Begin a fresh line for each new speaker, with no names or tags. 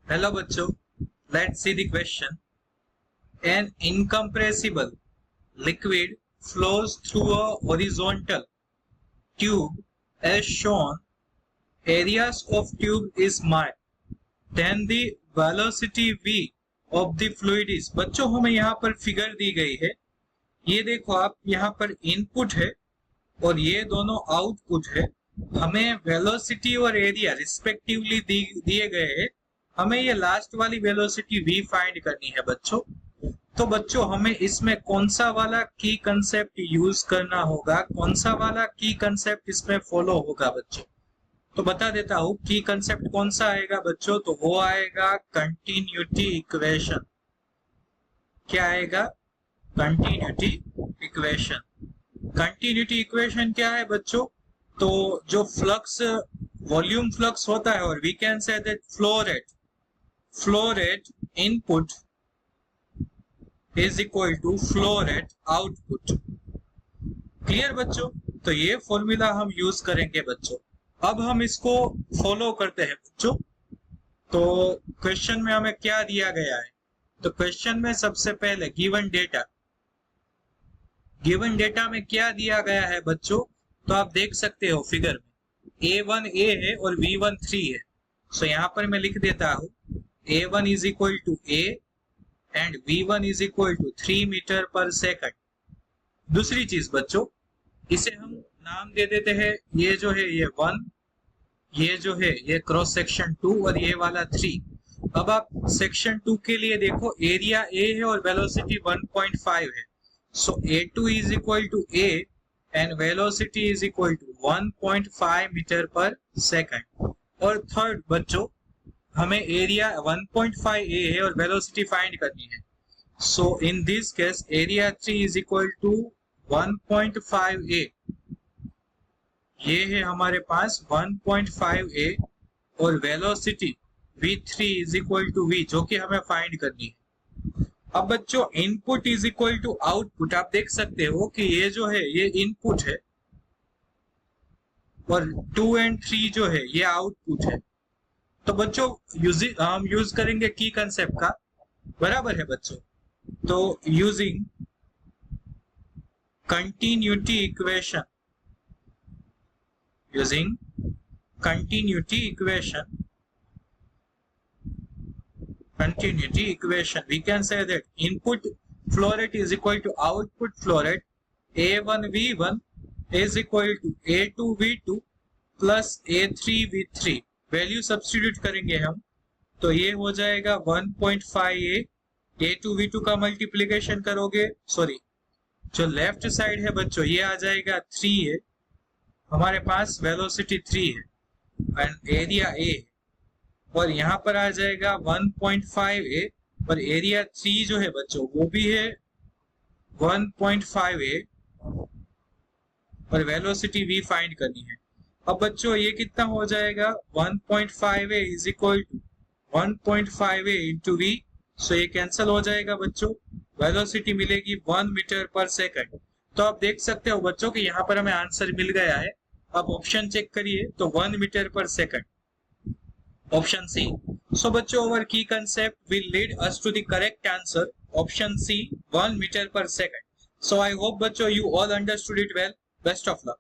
Hello बच्चों, let's see the question. An incompressible liquid flows through a horizontal tube as shown. Areas of tube is marked. Then the velocity v of the fluid is. बच्चों हमें यहाँ पर figure दी गई है. ये देखो आप, यहाँ पर इनपुट है और ये दोनों आउटपुट है. हमें वेलोसिटी और एरिया रिस्पेक्टिवली दिए गए हैं. हमें ये लास्ट वाली वेलोसिटी v फाइंड करनी है बच्चों. तो बच्चों हमें इसमें कौन सा वाला की कंसेप्ट यूज करना होगा, कौन सा वाला की कंसेप्ट इसमें फॉलो होगा बच्चों. तो बता देता हूँ की कंसेप्ट कौन सा आएगा बच्चों. तो वो आएगा कंटिन्यूटी इक्वेशन. क्या आएगा? Continuity equation. कंटिन्यूटी इक्वेशन क्या है बच्चों? तो जो फ्लक्स, वॉल्यूम फ्लक्स होता है, और we can say that flow rate input is equal to flow rate output. Clear बच्चों? तो ये फॉर्मूला हम यूज करेंगे बच्चों. अब हम इसको फॉलो करते हैं बच्चों. तो क्वेश्चन में हमें क्या दिया गया है? तो क्वेश्चन में सबसे पहले गिवन डेटा में क्या दिया गया है बच्चों? तो आप देख सकते हो फिगर में A1 A है और V1 3 है. सो यहाँ पर मैं लिख देता हूँ A1 is equal to A and V1 is equal to 3 metre per second. दूसरी चीज बच्चों, इसे हम नाम दे देते हैं. ये जो है ये 1, ये जो है ये क्रॉस सेक्शन 2 और ये वाला 3. अब आप सेक्शन 2 के लिए देखो, एरिया A है और वेलोसिटी 1.5 है. So A2 is equal to A and velocity is equal to 1.5 metre per second. और थर्ड बच्चों, हमें एरिया 1.5 A है और वेलोसिटी फाइंड करनी है. So in this case area 3 is equal to 1.5 A. ये है हमारे पास 1.5 A और velocity V3 is equal to V, जो कि हमें फाइंड करनी है. अब बच्चों input is equal to output. आप देख सकते हो कि ये जो है ये इनपुट है और 2 और 3 जो है ये आउटपुट है. तो बच्चों हम यूज करेंगे की कंसेप्ट का. बराबर है बच्चों. तो using continuity equation, continuity equation, we can say that input flow rate is equal to output flow rate. A1 V1 is equal to A2 V2 plus A3 V3. Value substitute करेंगे हम, तो ये हो जाएगा 1.5 A. A2 V2 का multiplication करोगे, sorry जो left side है बच्चों ये आ जाएगा 3 A. हमारे पास वेलोसिटी 3 है एंड एरिया A है, और यहाँ पर आ जाएगा 1.5 A और एरिया 3 जो है बच्चों वो भी है 1.5 A और वेलोसिटी V फाइंड करनी है. अब बच्चों ये कितना हो जाएगा? 1.5 A is equal to 1.5 A into V. So ये कैंसिल हो जाएगा बच्चों. वेलोसिटी मिलेगी 1 मीटर पर सेकंड. तो आप देख सकते हो बच्चों कि यहाँ पर हमें आंसर मिल गया है. अब ऑप्शन चेक करिए, तो 1 metre per second, option C. So बच्चों our key concept will lead us to the correct answer, option C, 1 meter per second. So I hope बच्चों you all understood it well. Best of luck.